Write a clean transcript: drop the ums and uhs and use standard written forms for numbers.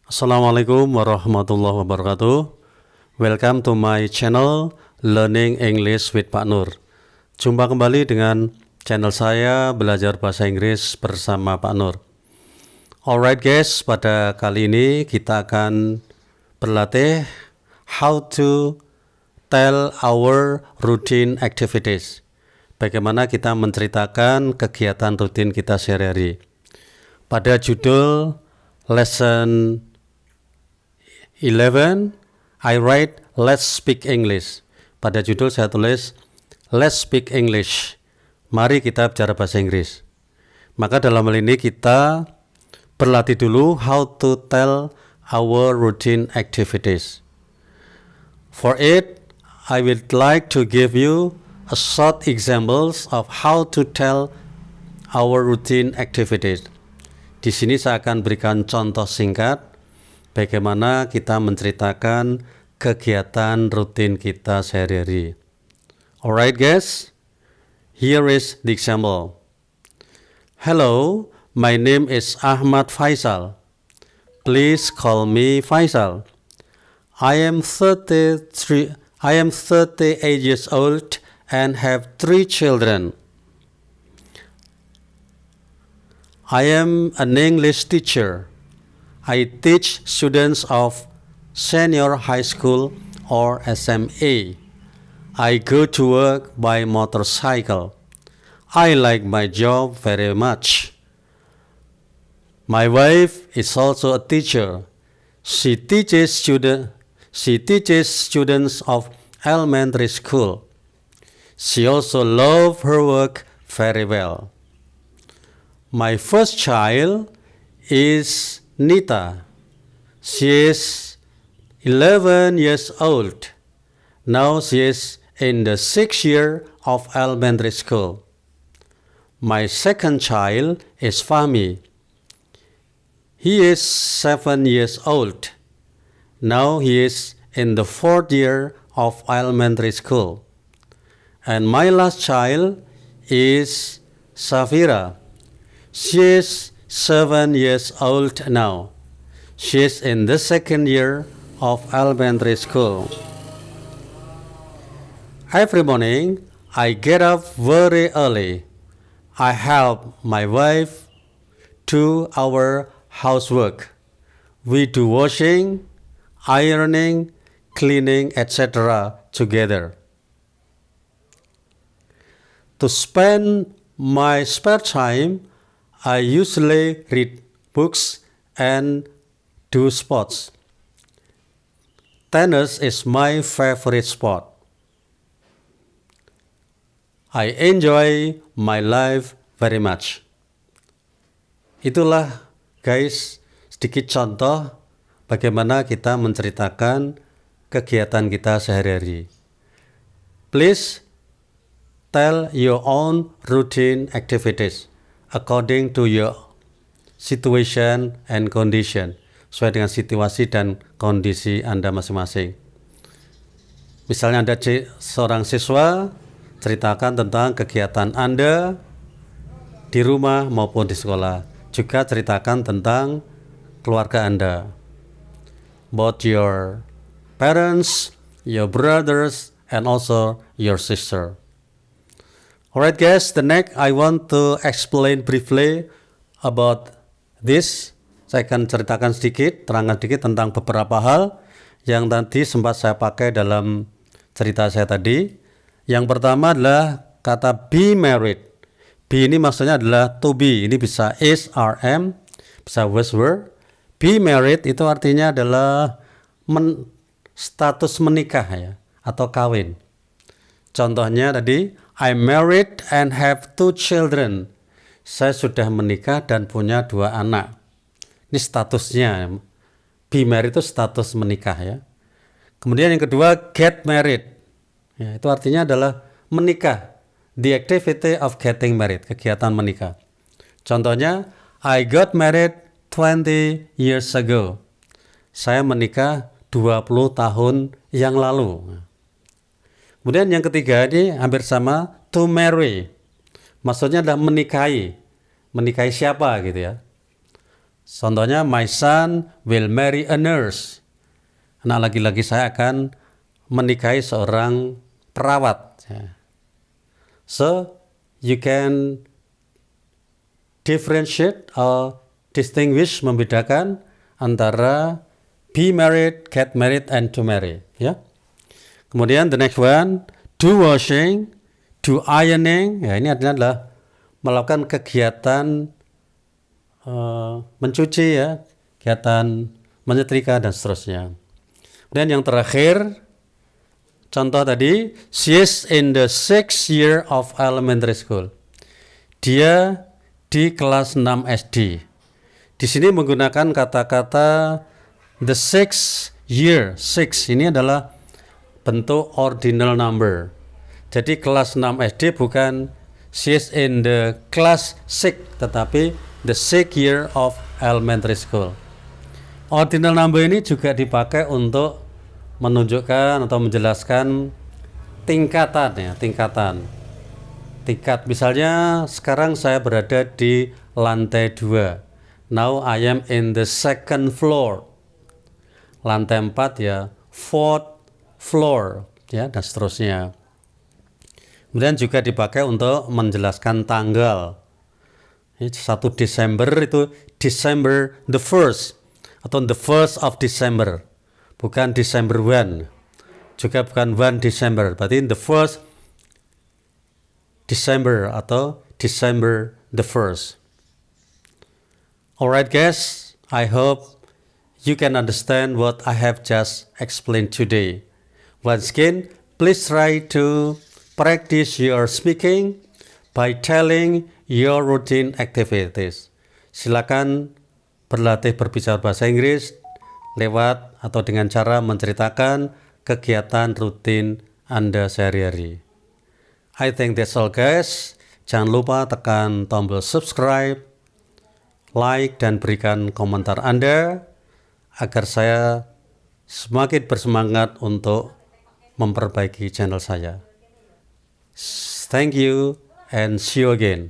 Assalamualaikum warahmatullahi wabarakatuh. Welcome to my channel Learning English with Pak Nur. Jumpa kembali dengan channel saya Belajar Bahasa Inggris bersama Pak Nur. Alright guys, pada kali ini kita akan berlatih how to tell our routine activities. Bagaimana kita menceritakan kegiatan rutin kita sehari-hari. Pada judul lesson 11, I write Let's Speak English. Pada judul saya tulis Let's Speak English. Mari kita bicara bahasa Inggris. Maka dalam hal ini kita berlatih dulu how to tell our routine activities. For it, I would like to give you a short examples of how to tell our routine activities. Di sini saya akan berikan contoh singkat bagaimana kita menceritakan kegiatan rutin kita sehari-hari. Alright guys, here is the example. Hello, my name is Ahmad Faisal. Please call me Faisal. I am 38 years old and have 3 children. I am an English teacher. I teach students of senior high school or SMA. I go to work by motorcycle. I like my job very much. My wife is also a teacher. She teaches students of elementary school. She also loves her work very well. My first child is Nita. She is 11 years old. Now she is in the 6th year of elementary school. My second child is Fahmi. He is 7 years old. Now he is in the 4th year of elementary school. And my last child is Safira. She is 7 years old now. She is in the 2nd year of elementary school. Every morning, I get up very early. I help my wife do our housework. We do washing, ironing, cleaning, etc. together. To spend my spare time, I usually read books and do sports. Tennis is my favorite sport. I enjoy my life very much. Itulah guys sedikit contoh bagaimana kita menceritakan kegiatan kita sehari-hari. Please tell your own routine activities according to your situation and condition, sesuai dengan situasi dan kondisi Anda masing-masing. Misalnya Anda seorang siswa, ceritakan tentang kegiatan Anda di rumah maupun di sekolah. Juga ceritakan tentang keluarga Anda, both your parents, your brothers, and also your sister. Alright guys, the next I want to explain briefly about this. Saya akan ceritakan sedikit, terangkan sedikit tentang beberapa hal yang tadi sempat saya pakai dalam cerita saya tadi. Yang pertama adalah kata be married. Be ini maksudnya adalah to be. Ini bisa is, are, am, bisa was, were. Be married itu artinya adalah status menikah ya, atau kawin. Contohnya tadi, I'm married and have 2 children. Saya sudah menikah dan punya 2 anak. Ini statusnya. Be married itu status menikah ya. Kemudian yang kedua, get married. Ya, itu artinya adalah menikah. The activity of getting married, kegiatan menikah. Contohnya, I got married 20 years ago. Saya menikah 20 tahun yang lalu. Kemudian yang ketiga ini hampir sama, to marry. Maksudnya adalah menikahi. Menikahi siapa gitu ya. Contohnya, my son will marry a nurse. Anak laki-laki saya akan menikahi seorang perawat. So, you can differentiate or distinguish, membedakan antara be married, get married, and to marry. Ya. Kemudian the next one, do washing, do ironing. Ya, ini adalah melakukan kegiatan mencuci, ya, kegiatan menyetrika dan seterusnya. Dan yang terakhir, contoh tadi, she is in the 6th year of elementary school. Dia di kelas 6 SD. Di sini menggunakan kata-kata the 6th year. 6 ini adalah bentuk ordinal number. Jadi kelas 6 SD bukan she is in the class 6, tetapi the 6th year of elementary school. Ordinal number ini juga dipakai untuk menunjukkan atau menjelaskan tingkatan, ya, tingkat. Misalnya sekarang saya berada di lantai 2. Now I am in the 2nd floor. Lantai 4, ya, 4th floor, ya, dan seterusnya. Kemudian juga dipakai untuk menjelaskan tanggal. 1 Desember itu December the 1st atau the 1st of December, bukan December 1, juga bukan 1 December, berarti the 1st December atau December the 1st. Alright guys, I hope you can understand what I have just explained today. Once again, please try to practice your speaking by telling your routine activities. Silakan berlatih berbicara bahasa Inggris lewat atau dengan cara menceritakan kegiatan rutin Anda sehari-hari. I think that's all guys. Jangan lupa tekan tombol subscribe, like, dan berikan komentar Anda agar saya semakin bersemangat untuk memperbaiki channel saya. Thank you and see you again.